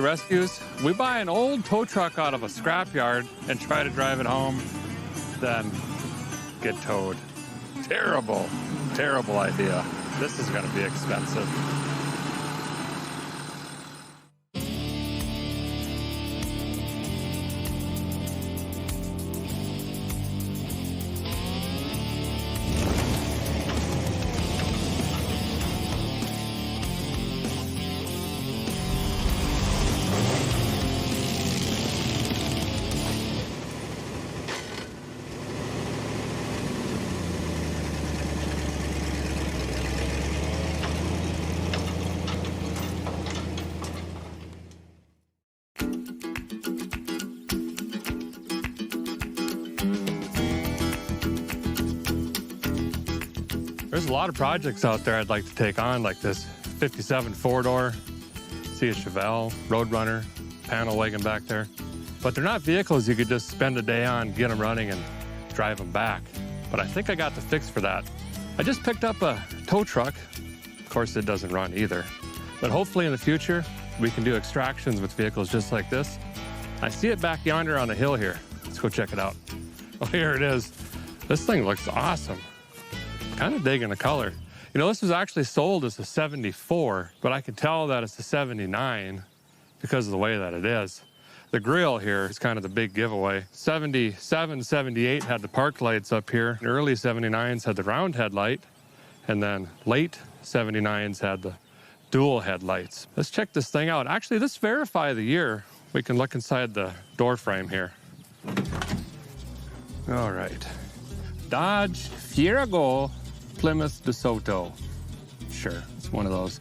Rescues, we buy an old tow truck out of a scrapyard and try to drive it home, then get towed. Terrible, terrible idea. This is going to be expensive. There's a lot of projects out there I'd like to take on, like this 57 four-door, see a Chevelle, Roadrunner, panel wagon back there. But they're not vehicles you could just spend a day on, get them running, and drive them back. But I think I got the fix for that. I just picked up a tow truck. Of course, it doesn't run either. But hopefully in the future, we can do extractions with vehicles just like this. I see it back yonder on the hill here. Let's go check it out. Oh, here it is. This thing looks awesome. Kind of digging the color. You know, this was actually sold as a 74, but I can tell that it's a 79 because of the way that it is. The grill here is kind of the big giveaway. 77, 78 had the park lights up here. The early 79s had the round headlight, and then late 79s had the dual headlights. Let's check this thing out. Actually, let's verify the year. We can look inside the door frame here. All right. Dodge Fierago Plymouth DeSoto. Sure, it's one of those.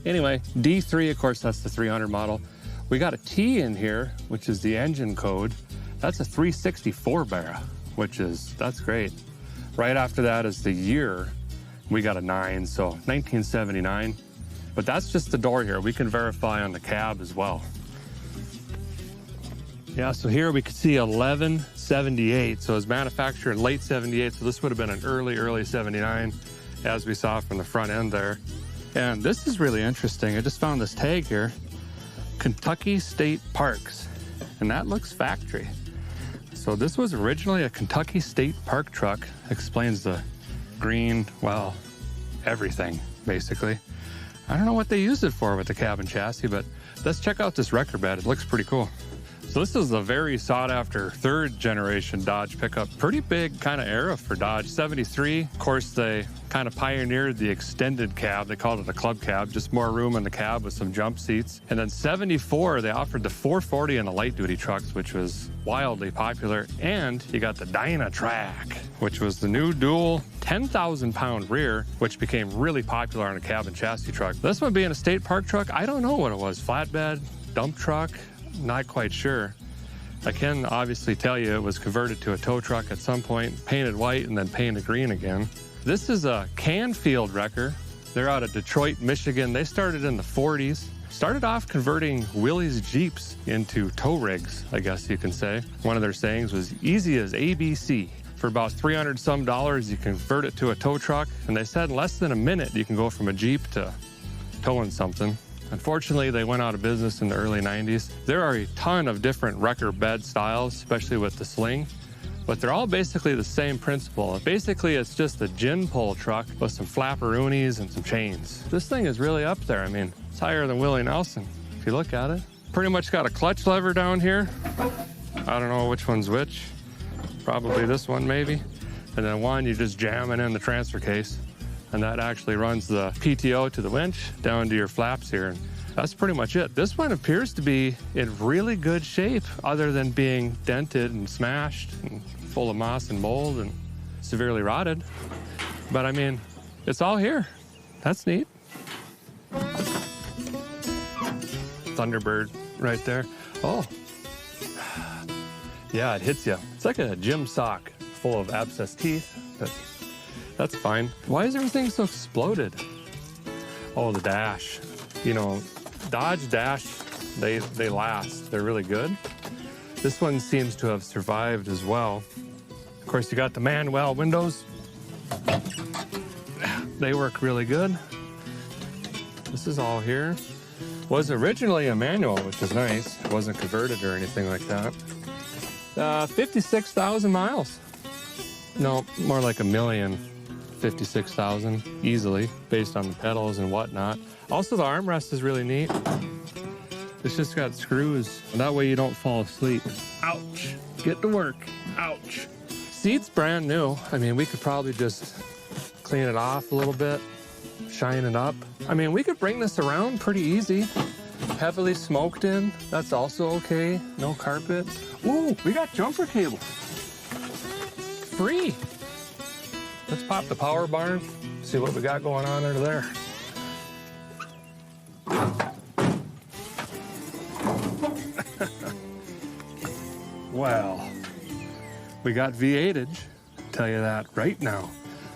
Anyway, D3, of course, that's the 300 model. We got a T in here, which is the engine code. That's a 364 barra, that's great. Right after that is the year. We got a 9, so 1979. But that's just the door here. We can verify on the cab as well. Yeah, so here we can see 1178. So it was manufactured in late 78. So this would have been an early 79, as we saw from the front end there. And this is really interesting. I just found this tag here, Kentucky State Parks, and that looks factory. So this was originally a Kentucky State Park truck. Explains the green, well, everything, basically. I don't know what they used it for with the cabin chassis, but let's check out this wrecker bed. It looks pretty cool. So this is a very sought after third generation Dodge pickup. Pretty big kind of era for Dodge. 73, of course, they kind of pioneered the extended cab. They called it a club cab, just more room in the cab with some jump seats. And then 74, they offered the 440 in the light duty trucks, which was wildly popular. And you got the Dynatrac, which was the new dual 10,000 pound rear, which became really popular on a cab and chassis truck. This one being a state park truck, I don't know what it was. Flatbed, dump truck, not quite sure. I can obviously tell you it was converted to a tow truck at some point, painted white and then painted green again. This is a Canfield wrecker. They're out of Detroit, Michigan. They started in the 40s. Started off converting Willys Jeeps into tow rigs, I guess you can say. One of their sayings was easy as ABC. For about $300 some, you convert it to a tow truck. And they said in less than a minute, you can go from a Jeep to towing something. Unfortunately, they went out of business in the early 90s. There are a ton of different wrecker bed styles, especially with the sling, but they're all basically the same principle. Basically, it's just a gin pull truck with some flapperoonies and some chains. This thing is really up there. I mean, it's higher than Willie Nelson, if you look at it. Pretty much got a clutch lever down here. I don't know which one's which. Probably this one, maybe. And then one, you just jam it in the transfer case. And that actually runs the PTO to the winch down to your flaps here. And that's pretty much it. This one appears to be in really good shape, other than being dented and smashed and full of moss and mold and severely rotted. But I mean, it's all here. That's neat. Thunderbird right there. Oh, yeah, it hits you. It's like a gym sock full of abscess teeth, but that's fine. Why is everything so exploded? Oh, the dash. You know, Dodge dash, they last. They're really good. This one seems to have survived as well. Of course, you got the Manuel windows. They work really good. This is all here. Was originally a manual, which is nice. It wasn't converted or anything like that. 56,000 miles. No, more like 1,056,000 easily, based on the pedals and whatnot. Also, the armrest is really neat. It's just got screws. That way you don't fall asleep. Ouch. Get to work. Ouch. Seat's brand new. I mean, we could probably just clean it off a little bit, shine it up. I mean, we could bring this around pretty easy. Heavily smoked in. That's also okay. No carpet. Ooh, we got jumper cable. Free. Let's pop the power barn, see what we got going on under there. Well, we got V8-age, tell you that right now.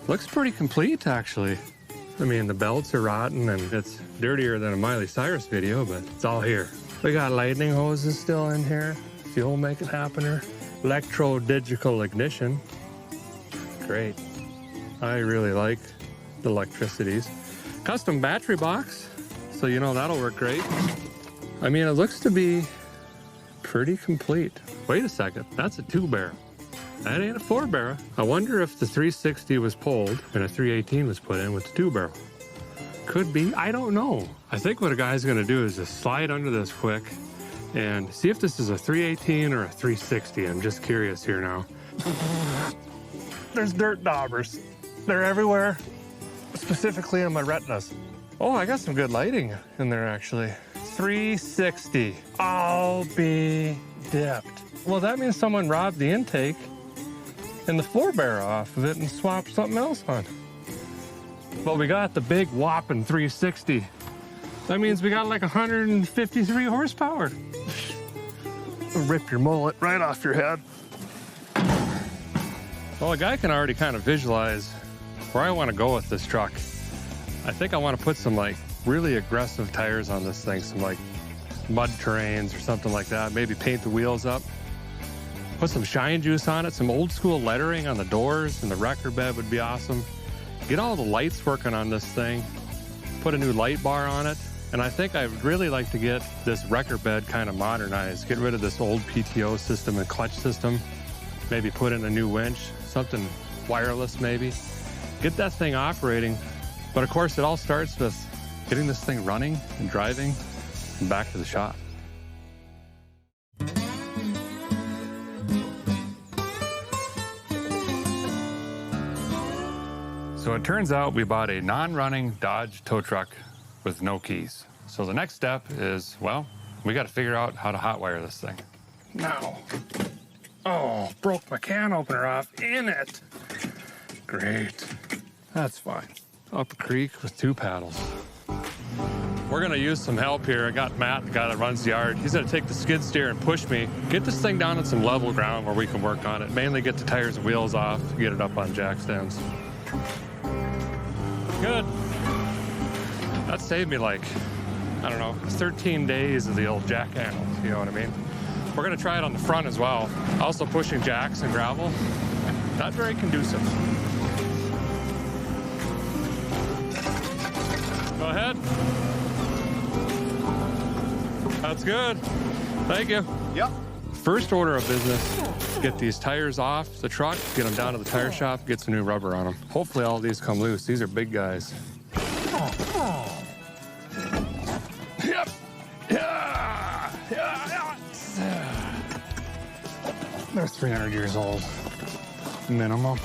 Looks pretty complete, actually. I mean, the belts are rotten and it's dirtier than a Miley Cyrus video, but it's all here. We got lightning hoses still in here, fuel make it happener, electro-digital ignition. Great. I really like the electricities. Custom battery box, so you know that'll work great. I mean, it looks to be pretty complete. Wait a second, that's a 2-barrel. That ain't a 4-barrel. I wonder if the 360 was pulled and a 318 was put in with the 2-barrel. Could be, I don't know. I think what a guy's gonna do is just slide under this quick and see if this is a 318 or a 360. I'm just curious here now. There's dirt daubers. They're everywhere, specifically on my retinas. Oh, I got some good lighting in there, actually. 360. I'll be dipped. Well, that means someone robbed the intake and the 4-barrel off of it and swapped something else on. But we got the big whopping 360. That means we got like 153 horsepower. Rip your mullet right off your head. Well, a guy can already kind of visualize where I want to go with this truck. I think I want to put some like really aggressive tires on this thing, some like mud terrains or something like that. Maybe paint the wheels up. Put some shine juice on it, some old school lettering on the doors, and the wrecker bed would be awesome. Get all the lights working on this thing. Put a new light bar on it. And I think I'd really like to get this wrecker bed kind of modernized. Get rid of this old PTO system and clutch system. Maybe put in a new winch, something wireless maybe. Get that thing operating. But of course, it all starts with getting this thing running and driving and back to the shop. So it turns out we bought a non-running Dodge tow truck with no keys. So the next step is, well, we got to figure out how to hotwire this thing. No. Oh, broke my can opener off in it. Great. That's fine. Up a creek with 2 paddles. We're gonna use some help here. I got Matt, the guy that runs the yard. He's gonna take the skid steer and push me, get this thing down on some level ground where we can work on it. Mainly get the tires and wheels off, get it up on jack stands. Good. That saved me like, I don't know, 13 days of the old jack handle, you know what I mean? We're gonna try it on the front as well. Also pushing jacks and gravel. Not very conducive. Go ahead. That's good. Thank you. Yep. First order of business, get these tires off the truck, get them down to the tire shop, get some new rubber on them. Hopefully all these come loose. These are big guys. Yep. Yeah. Yeah. They're 300 years old, minimum.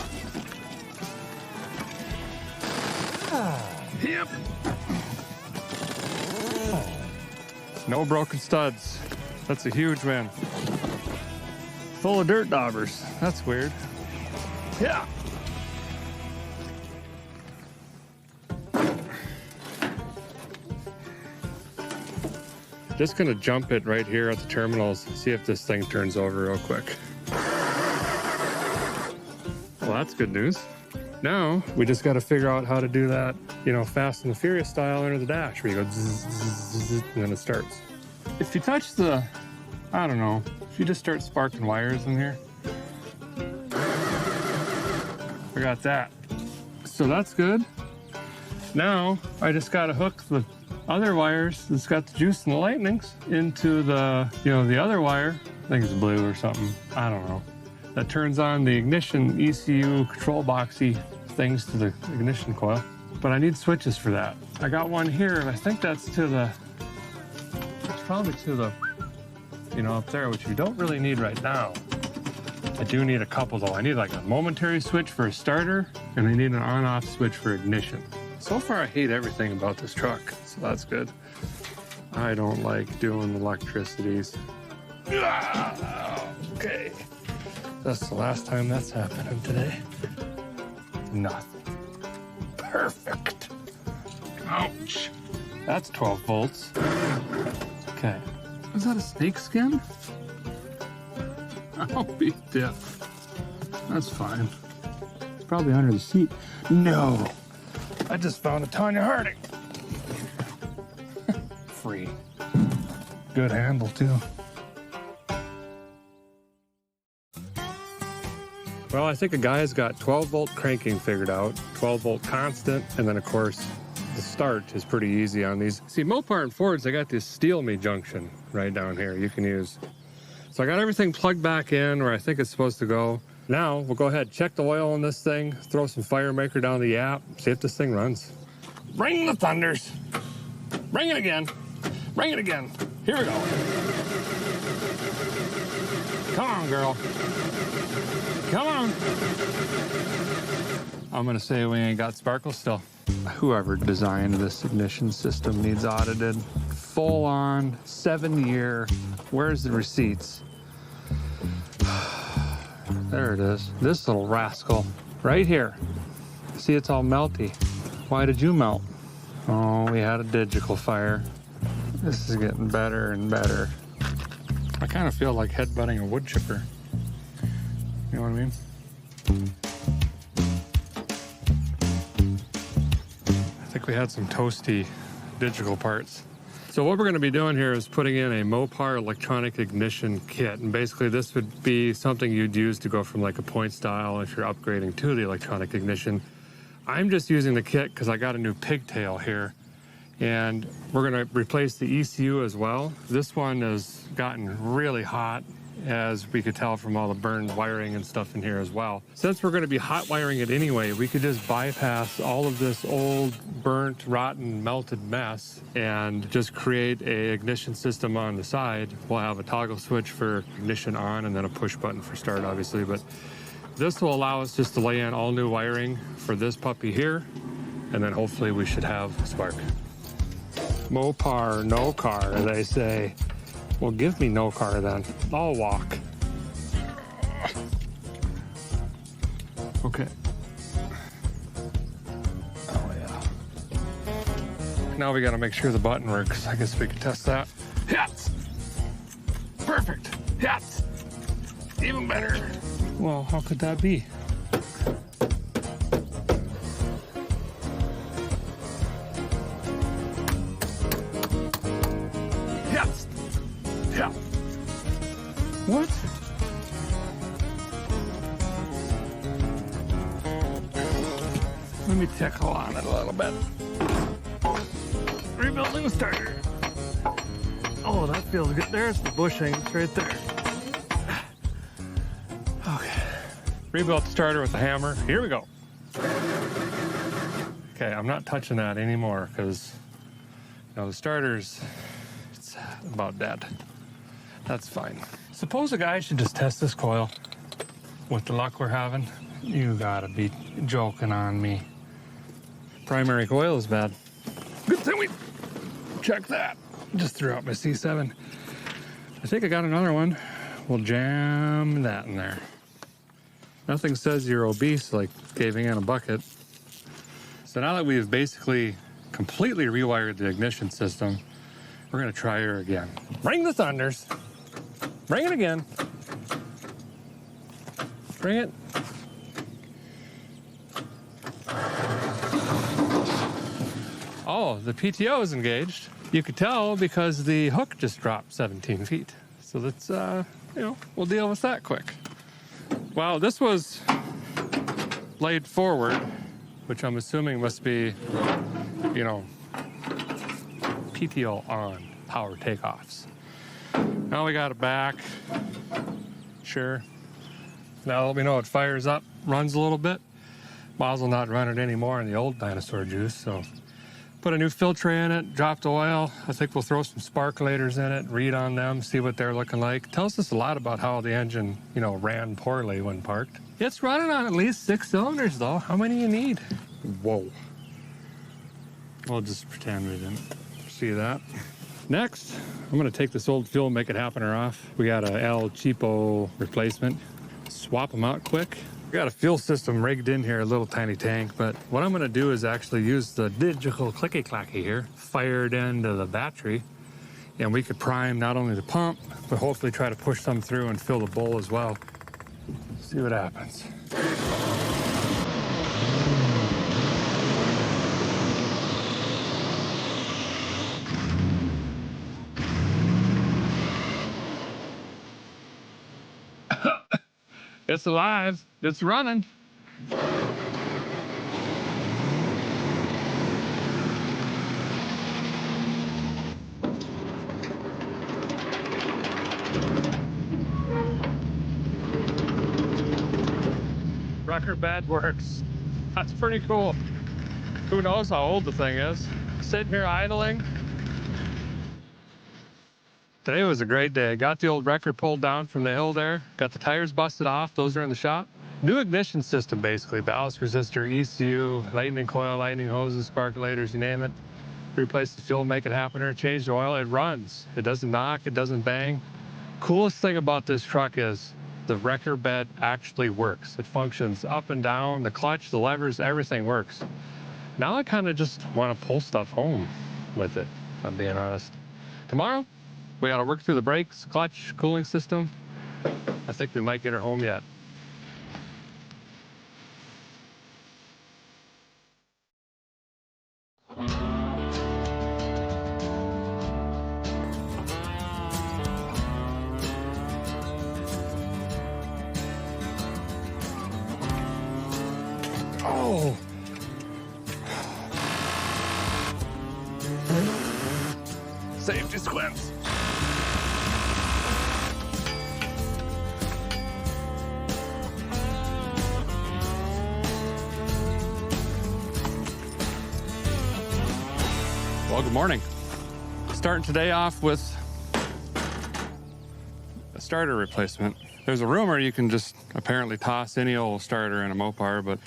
Yep. No broken studs. That's a huge win. Full of dirt daubers. That's weird. Yeah. Just gonna jump it right here at the terminals, see if this thing turns over real quick. Well, that's good news. Now, we just gotta figure out how to do that, you know, Fast and the Furious style under the dash, where you go zzz, zzz, zzz, and then it starts. If you touch the, I don't know, if you just start sparking wires in here. I got that. So that's good. Now, I just gotta hook the other wires that's got the juice and the lightnings into the, the other wire. I think it's blue or something. I don't know. That turns on the ignition ECU control boxy things to the ignition coil. But I need switches for that. I got one here, and I think that's to the, it's probably to the, up there, which you don't really need right now. I do need a couple though. I need like a momentary switch for a starter, and I need an on-off switch for ignition. So far, I hate everything about this truck, so that's good. I don't like doing electricities. Okay. That's the last time that's happening today. Nothing. Perfect. Ouch. That's 12 volts. Okay. Is that a snake skin? I'll be deaf. That's fine. It's probably under the seat. No. I just found a Tanya Harding. Free. Good handle, too. Well, I think a guy's got 12-volt cranking figured out, 12-volt constant, and then, of course, the start is pretty easy on these. See, Mopar and Fords, they got this steel me junction right down here you can use. So I got everything plugged back in where I think it's supposed to go. Now, we'll go ahead, check the oil on this thing, throw some fire maker down the app, see if this thing runs. Ring the thunders. Ring it again. Ring it again. Here we go. Come on, girl. Come on. I'm gonna say we ain't got sparkles still. Whoever designed this ignition system needs audited. Full on, 7-year. Where's the receipts? There it is. This little rascal right here. See, it's all melty. Why did you melt? Oh, we had a digital fire. This is getting better and better. I kind of feel like headbutting a wood chipper. You know what I mean? I think we had some toasty digital parts. So what we're going to be doing here is putting in a Mopar electronic ignition kit. And basically this would be something you'd use to go from like a point style if you're upgrading to the electronic ignition. I'm just using the kit because I got a new pigtail here. And we're going to replace the ECU as well. This one has gotten really hot, as we could tell from all the burned wiring and stuff in here as well. Since we're going to be hot wiring it anyway, we could just bypass all of this old, burnt, rotten, melted mess and just create a ignition system on the side. We'll have a toggle switch for ignition on and then a push button for start, obviously. But this will allow us just to lay in all new wiring for this puppy here, and then hopefully we should have a spark. Mopar, no car, they say. Well, give me no car then. I'll walk. Okay. Oh, yeah. Now we gotta make sure the button works. I guess we can test that. Hits! Perfect! Hits! Even better. Well, how could that be? Hits! Yeah. What? Let me tickle on it a little bit. Rebuilding the starter. Oh, that feels good. There's the bushing. It's right there. Okay. Rebuilt the starter with the hammer. Here we go. Okay, I'm not touching that anymore because, the starter's it's about dead. That's fine. Suppose a guy should just test this coil with the luck we're having. You gotta be joking on me. Primary coil is bad. Good thing we check that. Just threw out my C7. I think I got another one. We'll jam that in there. Nothing says you're obese like caving in a bucket. So now that we've basically completely rewired the ignition system, we're gonna try her again. Ring the thunders. Ring it again. Bring it. Oh, the PTO is engaged. You could tell because the hook just dropped 17 feet. So that's, we'll deal with that quick. Wow, this was laid forward, which I'm assuming must be, PTO on, power takeoffs. Now we got it back. Sure. Now let me know it fires up, runs a little bit. Might as well not run it anymore in the old dinosaur juice, so put a new filter in it, dropped oil. I think we'll throw some sparkulators in it, read on them, see what they're looking like. Tells us a lot about how the engine, you know, ran poorly when parked. It's running on at least 6 cylinders though. How many you need? Whoa. We'll just pretend we didn't see that. Next, I'm gonna take this old fuel, make it happen or off. We got a El Cheapo replacement. Swap them out quick. We got a fuel system rigged in here, a little tiny tank, but what I'm gonna do is actually use the digital clicky-clacky here, fire it into the battery, and we could prime not only the pump, but hopefully try to push some through and fill the bowl as well. See what happens. It's alive, it's running. Wrecker bed works. That's pretty cool. Who knows how old the thing is? Sitting here idling. Today was a great day. Got the old wrecker pulled down from the hill there. Got the tires busted off. Those are in the shop. New ignition system, basically. Ballast resistor, ECU, lightning coil, lightning hoses, sparkulators, you name it. Replace the fuel, make it happen, or change the oil. It runs. It doesn't knock. It doesn't bang. Coolest thing about this truck is the wrecker bed actually works. It functions up and down. The clutch, the levers, everything works. Now I kind of just want to pull stuff home with it, if I'm being honest. Tomorrow, we got to work through the brakes, clutch, cooling system. I think we might get her home yet. Oh! Safety squints. Well, good morning. Starting today off with a starter replacement. There's a rumor you can just apparently toss any old starter in a Mopar, but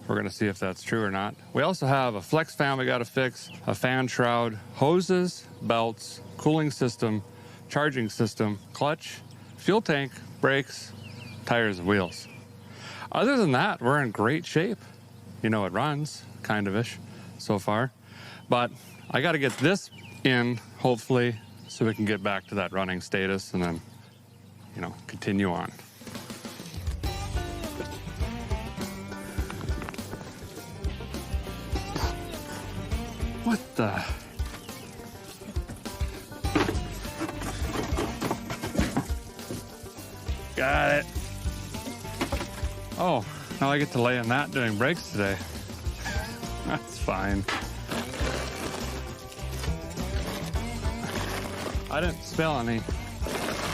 we're gonna see if that's true or not. We also have a flex fan we gotta fix, a fan shroud, hoses, belts, cooling system, charging system, clutch, fuel tank, brakes, tires and wheels. Other than that, we're in great shape. You know, it runs, kind of-ish, so far. But I gotta get this in, hopefully, so we can get back to that running status and then, you know, continue on. What the? Got it. Oh, now I get to lay in that doing brakes today. That's fine. I didn't spill any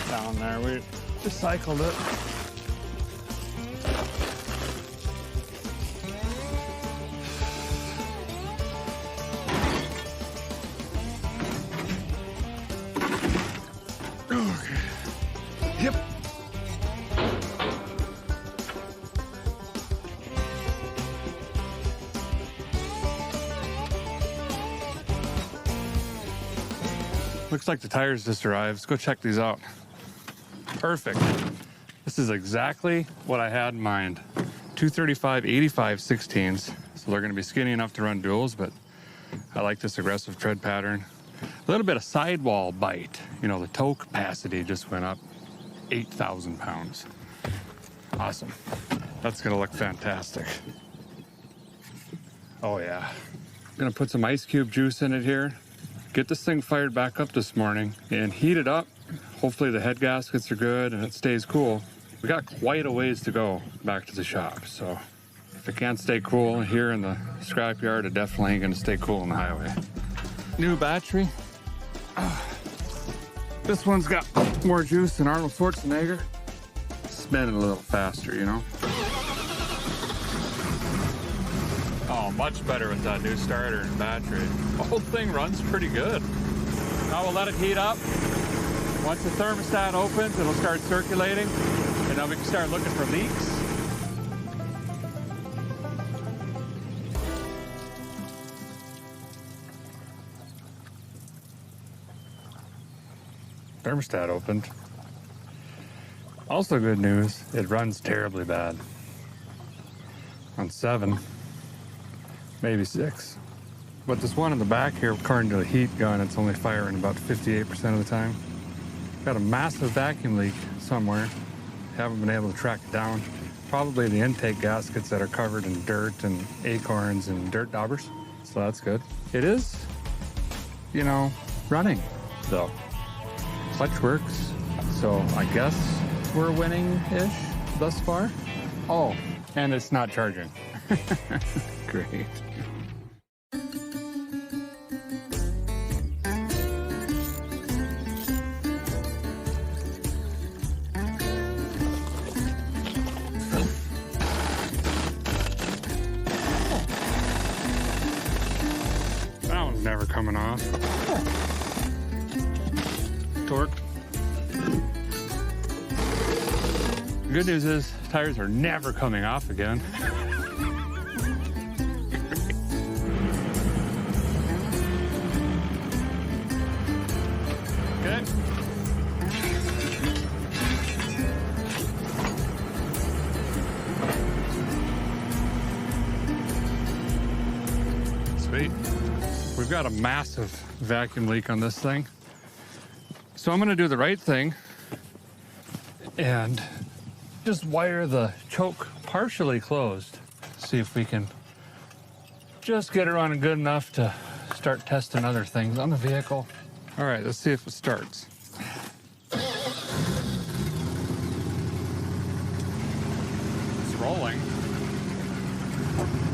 down there. We recycled it. Okay. Yep. Looks like the tires just arrived. Let's go check these out. Perfect. This is exactly what I had in mind. 235 85 16s. So they're gonna be skinny enough to run duals, but I like this aggressive tread pattern. A little bit of sidewall bite. You know, the tow capacity just went up 8,000 pounds. Awesome. That's gonna look fantastic. Oh yeah. I'm gonna put some ice cube juice in it here. Get this thing fired back up this morning and heat it up. Hopefully the head gaskets are good and it stays cool. We got quite a ways to go back to the shop, so if it can't stay cool here in the scrapyard, it definitely ain't gonna stay cool on the highway. New battery, This one's got more juice than Arnold Schwarzenegger. Spinning a little faster, you know? Oh, much better with that new starter and battery. The whole thing runs pretty good. Now we'll let it heat up. Once the thermostat opens, it'll start circulating, and then we can start looking for leaks. Thermostat opened. Also good news, it runs terribly bad. On 7, maybe 6. But this one in the back here, according to the heat gun, it's only firing about 58% of the time. Got a massive vacuum leak somewhere. Haven't been able to track it down. Probably the intake gaskets that are covered in dirt and acorns and dirt daubers. So that's good. It is, you know, running though. Clutch works. So I guess we're winning-ish thus far. Oh, and it's not charging. Great. That one's never coming off. Torque. The good news is tires are never coming off again. Okay. Sweet. We've got a massive vacuum leak on this thing. So I'm gonna do the right thing and just wire the choke partially closed. See if we can just get it running good enough to start testing other things on the vehicle. All right, let's see if it starts. It's rolling,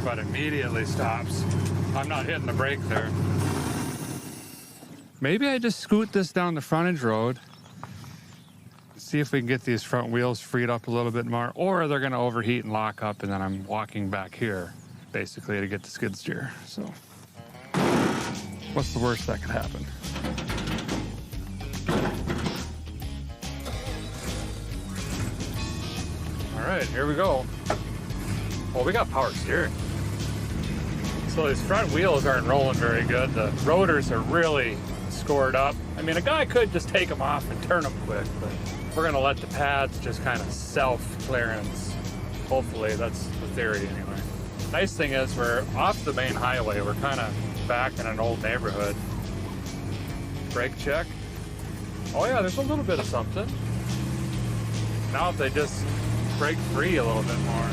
but immediately stops. I'm not hitting the brake there. Maybe I just scoot this down the frontage road, see if we can get these front wheels freed up a little bit more, or they're gonna overheat and lock up, and then I'm walking back here, basically, to get the skid steer. So, what's the worst that could happen? All right, here we go. Well, we got power steering. So these front wheels aren't rolling very good. The rotors are really scored up. I mean, a guy could just take them off and turn them quick, but we're gonna let the pads just kind of self-clearance. Hopefully, that's the theory anyway. Nice thing is we're off the main highway. We're kind of back in an old neighborhood. Brake check. Oh yeah, there's a little bit of something. Now if they just break free a little bit more.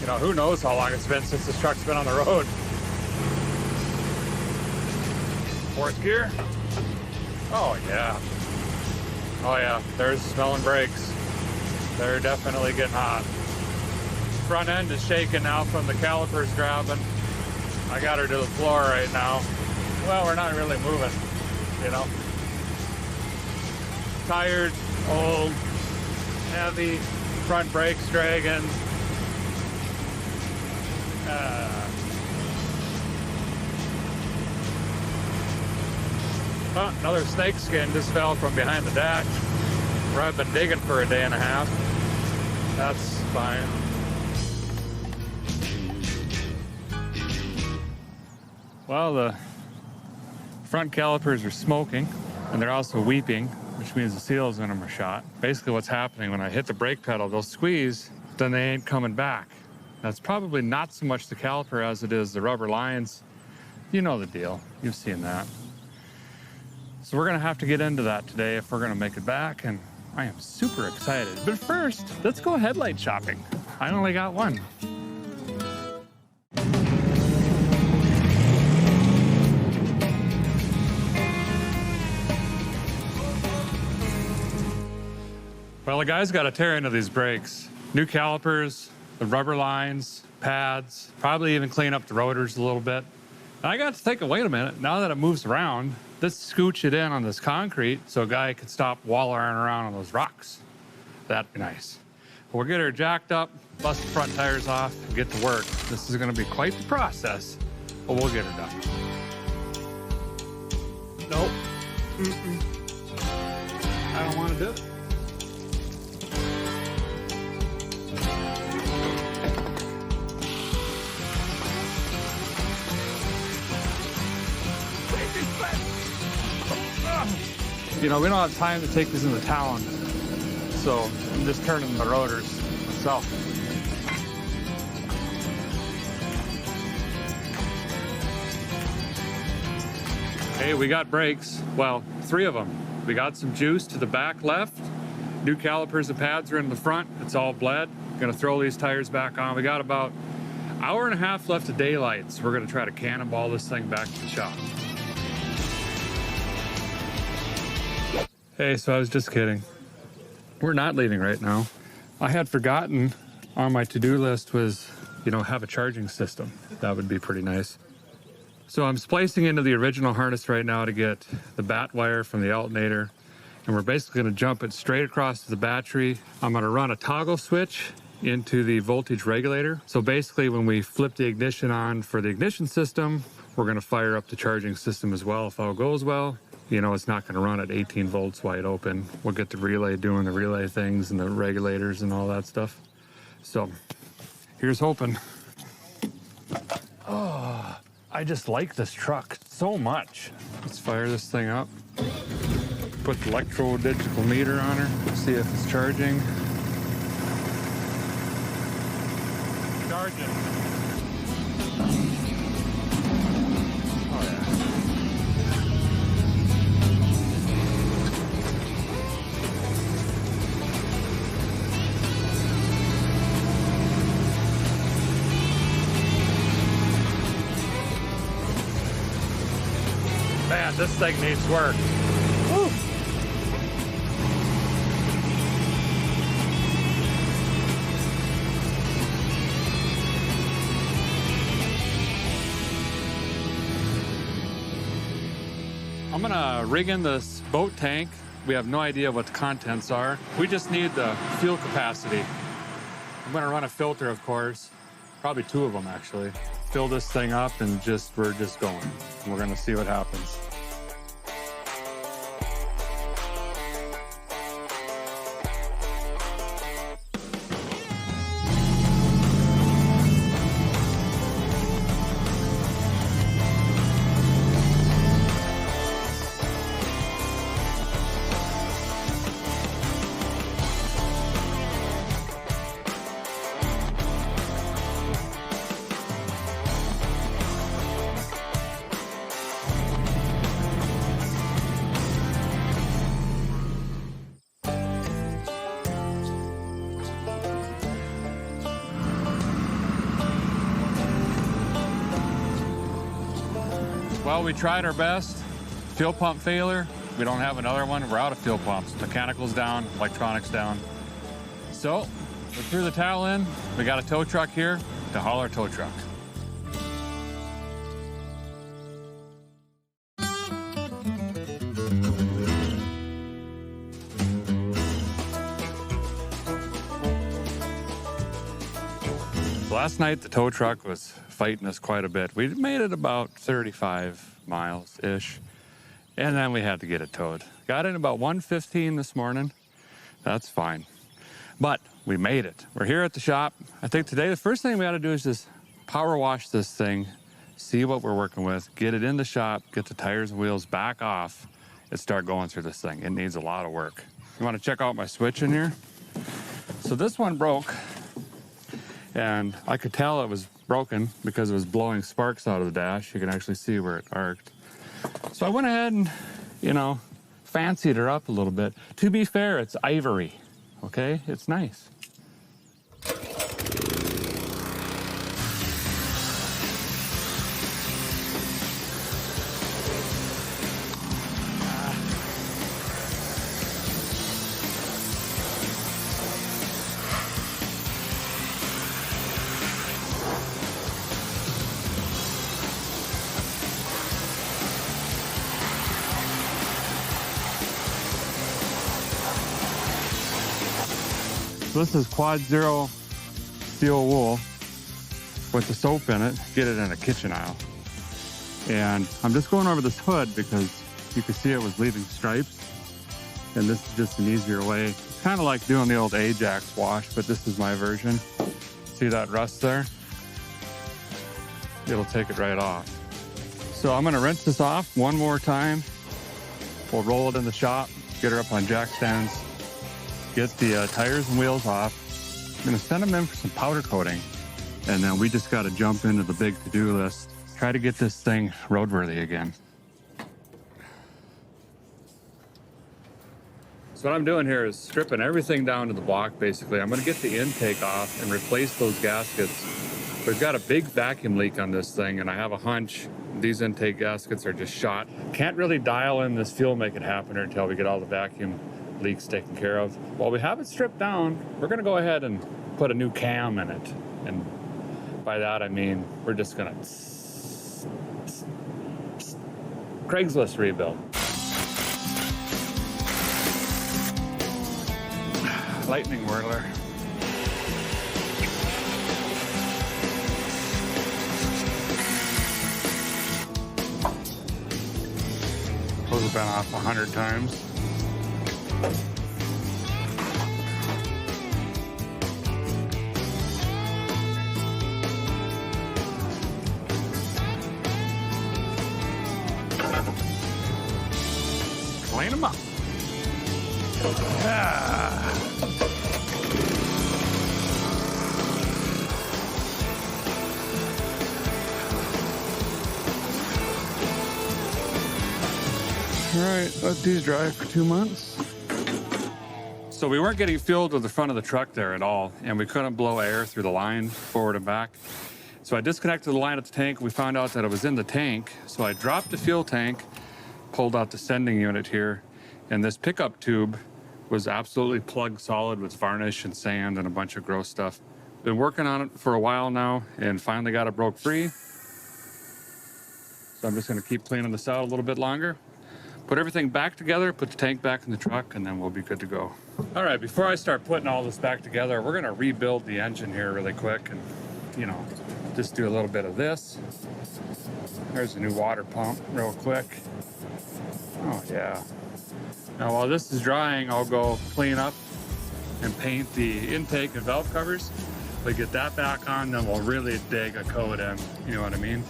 You know, who knows how long it's been since this truck's been on the road. Fourth gear. Oh yeah. Oh yeah, there's smelling brakes. They're definitely getting hot. Front end is shaking now from the calipers grabbing. I got her to the floor right now. Well, we're not really moving, you know. Tired, old, heavy, front brakes dragging. Oh, another snake skin just fell from behind the dash where I've been digging for a day and a half. That's fine. Well, the front calipers are smoking and they're also weeping, which means the seals in them are shot. Basically what's happening when I hit the brake pedal, they'll squeeze, then they ain't coming back. That's probably not so much the caliper as it is the rubber lines. You know the deal. You've seen that. So we're gonna have to get into that today if we're gonna make it back, and I am super excited. But first, let's go headlight shopping. I only got one. Well, the guy's got to tear into these brakes. New calipers, the rubber lines, pads, probably even clean up the rotors a little bit. And I got to thinking, wait a minute, now that it moves around, let's scooch it in on this concrete so a guy could stop wallowing around on those rocks. That'd be nice. We'll get her jacked up, bust the front tires off, and get to work. This is gonna be quite the process, but we'll get her done. Nope. I don't wanna do it. You know, we don't have time to take this into town, so I'm just turning the rotors myself. Hey, we got brakes. Well, 3 of them. We got some juice to the back left. New calipers and pads are in the front. It's all bled. Gonna throw these tires back on. We got about an hour and a half left of daylight, so we're gonna try to cannonball this thing back to the shop. Hey, so I was just kidding. We're not leaving right now. I had forgotten on my to-do list was, you know, have a charging system. That would be pretty nice. So I'm splicing into the original harness right now to get the bat wire from the alternator. And we're basically gonna jump it straight across to the battery. I'm gonna run a toggle switch into the voltage regulator. So basically when we flip the ignition on for the ignition system, we're gonna fire up the charging system as well if all goes well. You know, it's not going to run at 18 volts wide open. We'll get the relay doing the relay things and the regulators and all that stuff. So here's hoping. Oh, I just like this truck so much. Let's fire this thing up. Put the electro-digital meter on her, see if it's charging. Charging. Man, this thing needs work. Woo. I'm gonna rig in this boat tank. We have no idea what the contents are. We just need the fuel capacity. I'm gonna run a filter, of course. Probably 2 of them, actually. Fill this thing up and we're just going. We're gonna see what happens. Well, we tried our best. Fuel pump failure. We don't have another one. We're out of fuel pumps. Mechanical's down, electronics down. So we threw the towel in. We got a tow truck here to haul our tow truck. Last night, the tow truck was fighting us quite a bit. We made it about 35 miles-ish, and then we had to get it towed. Got in about 1:15 this morning. That's fine. But we made it. We're here at the shop. I think today the first thing we got to do is just power wash this thing, see what we're working with, get it in the shop, get the tires and wheels back off, and start going through this thing. It needs a lot of work. You want to check out my switch in here? So this one broke. And I could tell it was broken because it was blowing sparks out of the dash. You can actually see where it arced. So I went ahead and, you know, fancied her up a little bit. To be fair, it's ivory, okay? It's nice. So this is quad zero steel wool with the soap in it. Get it in a kitchen aisle. And I'm just going over this hood because you can see it was leaving stripes. And this is just an easier way. It's kind of like doing the old Ajax wash, but this is my version. See that rust there? It'll take it right off. So I'm gonna rinse this off one more time. We'll roll it in the shop, get her up on jack stands, get the tires and wheels off. I'm gonna send them in for some powder coating. And then we just gotta jump into the big to-do list. Try to get this thing roadworthy again. So what I'm doing here is stripping everything down to the block, basically. I'm gonna get the intake off and replace those gaskets. We've got a big vacuum leak on this thing, and I have a hunch these intake gaskets are just shot. Can't really dial in this fuel, make it happen here until we get all the vacuum leaks taken care of. While we have it stripped down, we're gonna go ahead and put a new cam in it. And by that, I mean, we're just gonna Craigslist rebuild. Lightning whirler. Those have been off 100 times. Clean them up. Yeah. All right, let these dry for 2 months. So we weren't getting fuel to the front of the truck there at all, and we couldn't blow air through the line forward and back. So I disconnected the line at the tank. We found out that it was in the tank. So I dropped the fuel tank, pulled out the sending unit here, and this pickup tube was absolutely plugged solid with varnish and sand and a bunch of gross stuff. Been working on it for a while now and finally got it broke free. So I'm just gonna keep cleaning this out a little bit longer. Put everything back together, put the tank back in the truck, and then we'll be good to go. All right, before I start putting all this back together, we're gonna rebuild the engine here really quick and, you know, just do a little bit of this. There's a new water pump real quick. Oh yeah. Now while this is drying, I'll go clean up and paint the intake and valve covers. We get that back on, then we'll really dig a coat in, you know what I mean?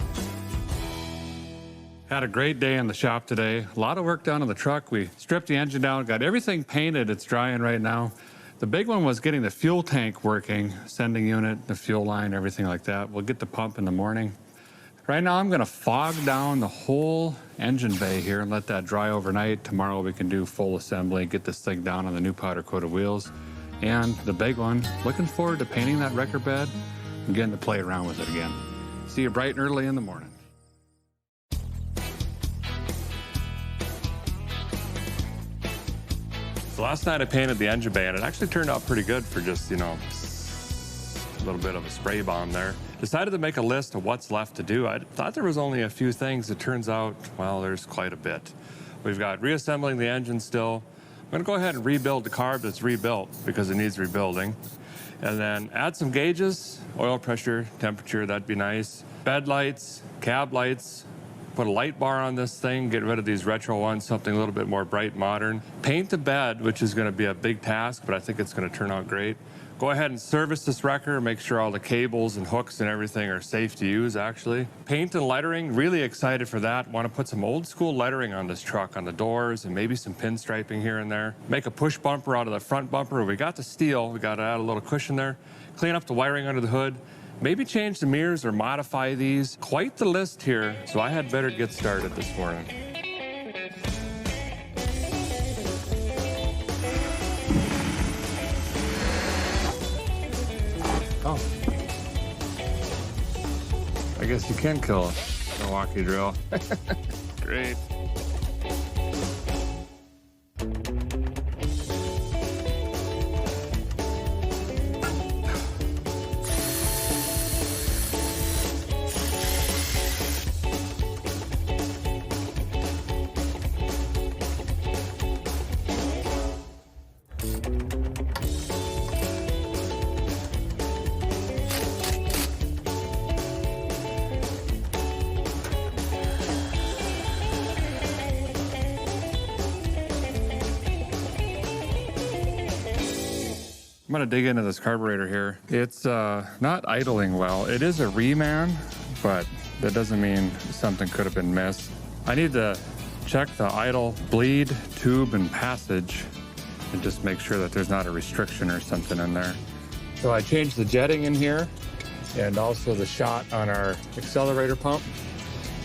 Had a great day in the shop today. A lot of work done on the truck. We stripped the engine down, got everything painted. It's drying right now. The big one was getting the fuel tank working, sending unit, the fuel line, everything like that. We'll get the pump in the morning. Right now I'm gonna fog down the whole engine bay here and let that dry overnight. Tomorrow we can do full assembly, get this thing down on the new powder coated wheels. And the big one, looking forward to painting that wrecker bed and getting to play around with it again. See you bright and early in the morning. So last night I painted the engine bay and it actually turned out pretty good for just, you know, a little bit of a spray bomb there. Decided to make a list of what's left to do. I thought there was only a few things. It turns out, well, there's quite a bit. We've got reassembling the engine still. I'm gonna go ahead and rebuild the carb that's rebuilt because it needs rebuilding. And then add some gauges, oil pressure, temperature, that'd be nice. Bed lights, cab lights, put a light bar on this thing, get rid of these retro ones, something a little bit more bright, modern. Paint the bed, which is gonna be a big task, but I think it's gonna turn out great. Go ahead and service this wrecker, make sure all the cables and hooks and everything are safe to use, actually. Paint and lettering, really excited for that. Want to put some old school lettering on this truck, on the doors, and maybe some pinstriping here and there. Make a push bumper out of the front bumper. We got the steel, we got to add a little cushion there. Clean up the wiring under the hood. Maybe change the mirrors or modify these. Quite the list here, so I had better get started this morning. Oh. I guess you can kill a Milwaukee drill. Great. I'm gonna dig into this carburetor here. It's not idling well. It is a reman, but that doesn't mean something could have been missed. I need to check the idle bleed, tube, and passage and just make sure that there's not a restriction or something in there. So I changed the jetting in here and also the shot on our accelerator pump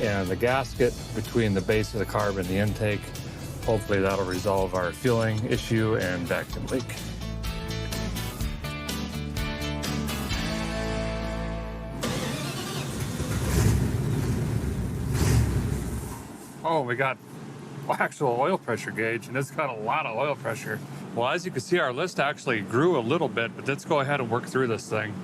and the gasket between the base of the carb and the intake. Hopefully that'll resolve our fueling issue and vacuum leak. Oh, we got actual oil pressure gauge, and it's got a lot of oil pressure. Well, as you can see, our list actually grew a little bit, but let's go ahead and work through this thing.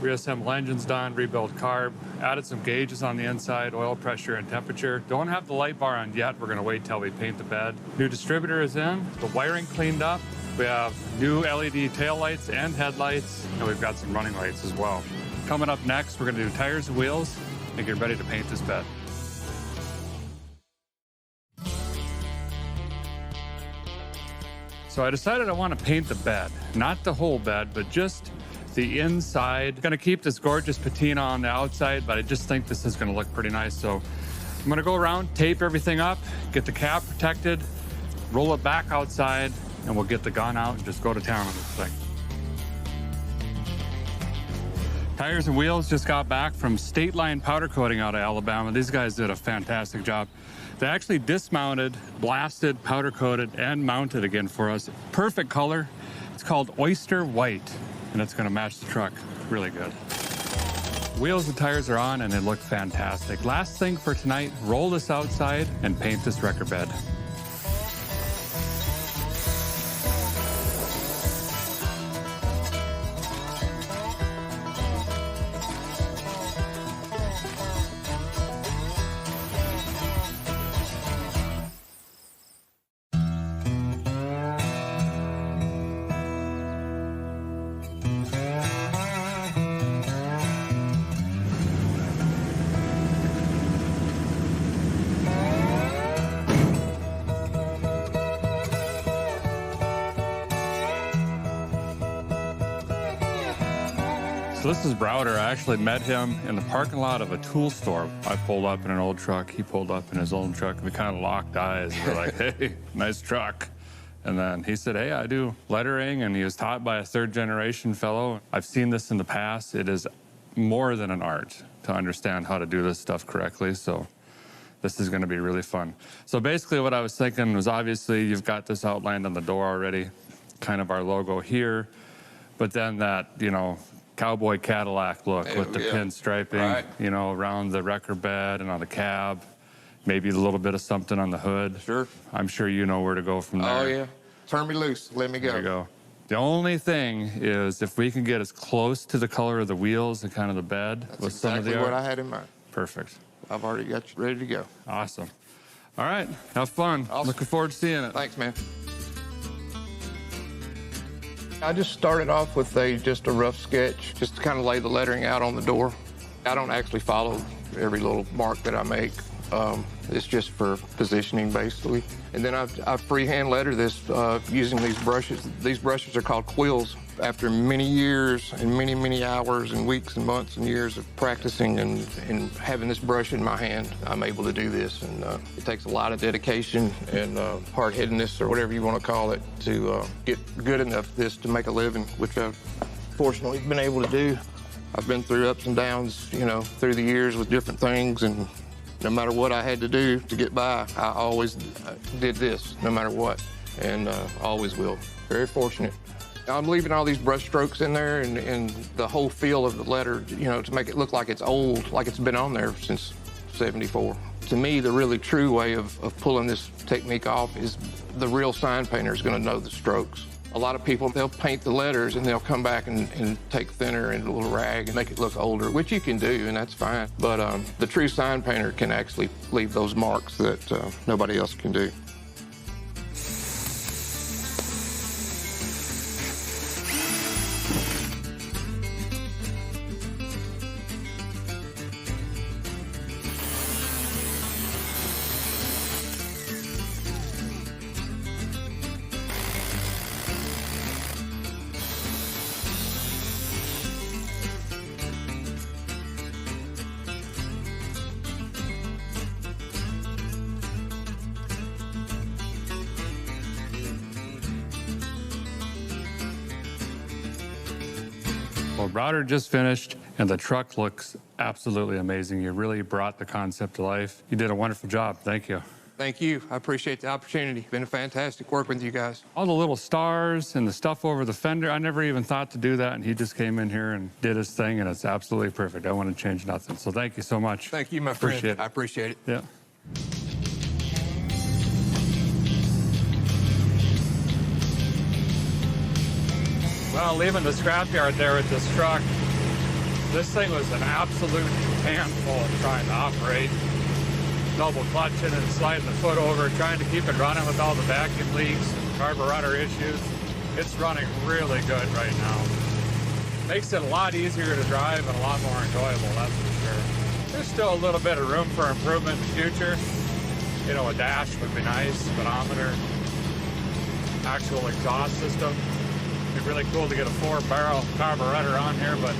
Reassemble engines done, rebuild carb, added some gauges on the inside, oil pressure and temperature. Don't have the light bar on yet. We're gonna wait till we paint the bed. New distributor is in, the wiring cleaned up. We have new LED tail lights and headlights, and we've got some running lights as well. Coming up next, we're gonna do tires and wheels and get ready to paint this bed. So I decided I want to paint the bed, not the whole bed, but just the inside. Gonna keep this gorgeous patina on the outside, but I just think this is gonna look pretty nice. So I'm gonna go around, tape everything up, get the cab protected, roll it back outside, and we'll get the gun out and just go to town on this thing. Tires and wheels just got back from State Line powder coating out of Alabama. These guys did a fantastic job. They actually dismounted, blasted, powder coated, and mounted again for us. Perfect color. It's called Oyster White, and it's gonna match the truck really good. Wheels and tires are on, and they look fantastic. Last thing for tonight, roll this outside and paint this wrecker bed. So this is Browder. I actually met him in the parking lot of a tool store. I pulled up in an old truck. He pulled up in his old truck. We kind of locked eyes. We're like, hey, nice truck. And then he said, hey, I do lettering. And he was taught by a third generation fellow. I've seen this in the past. It is more than an art to understand how to do this stuff correctly. So this is going to be really fun. So basically what I was thinking was, obviously you've got this outlined on the door already, kind of our logo here. But then that, you know, cowboy Cadillac look with the pinstriping, you know, around the wrecker bed and on the cab. Maybe a little bit of something on the hood. Sure. I'm sure you know where to go from there. Oh, yeah. Turn me loose. Let me go. There you go. The only thing is, if we can get as close to the color of the wheels and kind of the bed with some of the what I had in mind. Perfect. I've already got you ready to go. Awesome. All right. Have fun. Awesome. Looking forward to seeing it. Thanks, man. I just started off with just a rough sketch, just to kind of lay the lettering out on the door. I don't actually follow every little mark that I make. It's just for positioning, basically. And then I freehand letter this using these brushes. These brushes are called quills. After many years and many, many hours and weeks and months and years of practicing and having this brush in my hand, I'm able to do this. And it takes a lot of dedication and hard-headedness, or whatever you want to call it, to get good enough at this to make a living, which I've fortunately been able to do. I've been through ups and downs, you know, through the years with different things, and no matter what I had to do to get by, I always did this, no matter what, and always will. Very fortunate. I'm leaving all these brush strokes in there and the whole feel of the letter, you know, to make it look like it's old, like it's been on there since '74. To me, the really true way of pulling this technique off is the real sign painter is going to know the strokes. A lot of people, they'll paint the letters and they'll come back and take thinner and a little rag and make it look older, which you can do, and that's fine. But the true sign painter can actually leave those marks that nobody else can do. Well, Browder just finished, and the truck looks absolutely amazing. You really brought the concept to life. You did a wonderful job. Thank you. Thank you. I appreciate the opportunity. Been a fantastic work with you guys. All the little stars and the stuff over the fender, I never even thought to do that, and he just came in here and did his thing, and it's absolutely perfect. I want to change nothing. So thank you so much. Thank you, my friend. Appreciate it. I appreciate it. Yeah. Well, leaving the scrapyard there with this truck, this thing was an absolute handful of trying to operate. Double clutching and sliding the foot over, trying to keep it running with all the vacuum leaks and carburetor issues. It's running really good right now. Makes it a lot easier to drive and a lot more enjoyable, that's for sure. There's still a little bit of room for improvement in the future. You know, a dash would be nice, speedometer, actual exhaust system. It'd be really cool to get a 4-barrel carburetor on here, but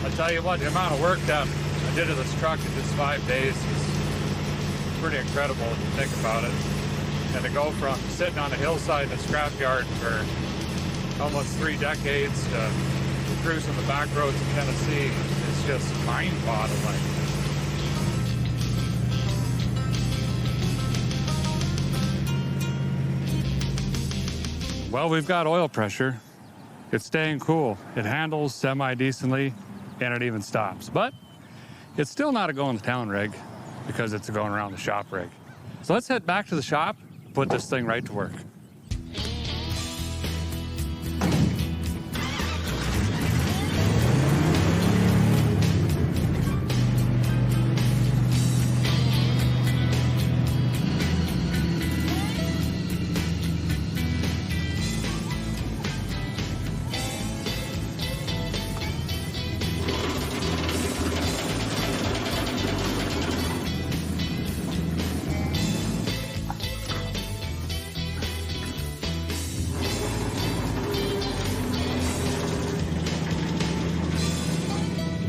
I'll tell you what, the amount of work that I did to this truck in just 5 days is pretty incredible if you think about it. And to go from sitting on a hillside in a scrapyard for almost 3 decades to cruising the back roads of Tennessee, it's just mind-boggling. Well, we've got oil pressure. It's staying cool. It handles semi-decently, and it even stops. But it's still not a going-to-town rig because it's a going around the shop rig. So let's head back to the shop, put this thing right to work.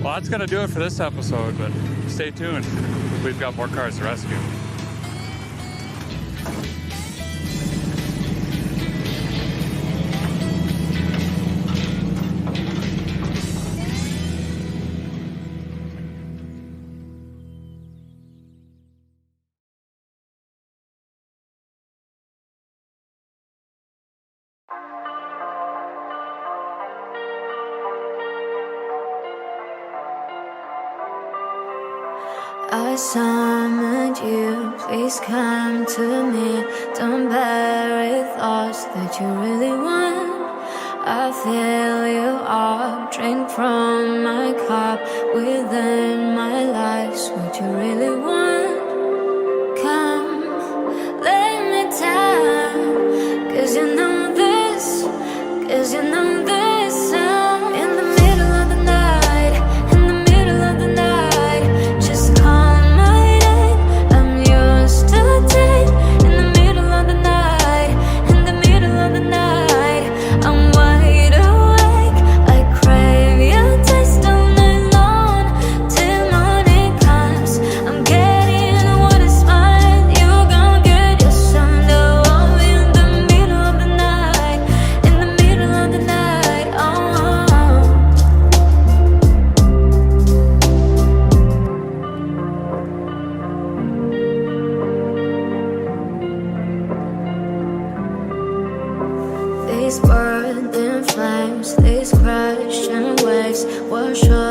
Well, that's going to do it for this episode, but stay tuned. We've got more cars to rescue. I summoned you, please come to me. Don't bury thoughts that you really want. I fill you up, drink from my cup. Within my life's what you really want. Come, lay me down, 'cause you know this, 'cause you know this. In the middle of the night, in the middle of the night, just call my name, I'm yours today. In the middle of the night, in the middle of the night, I'm wide awake, I crave your taste all night long, till morning comes. I'm getting what is mine, you gon' get your someday. Oh, in the middle of the night, in the middle of the night, oh. These burning flames, these crashing waves wash over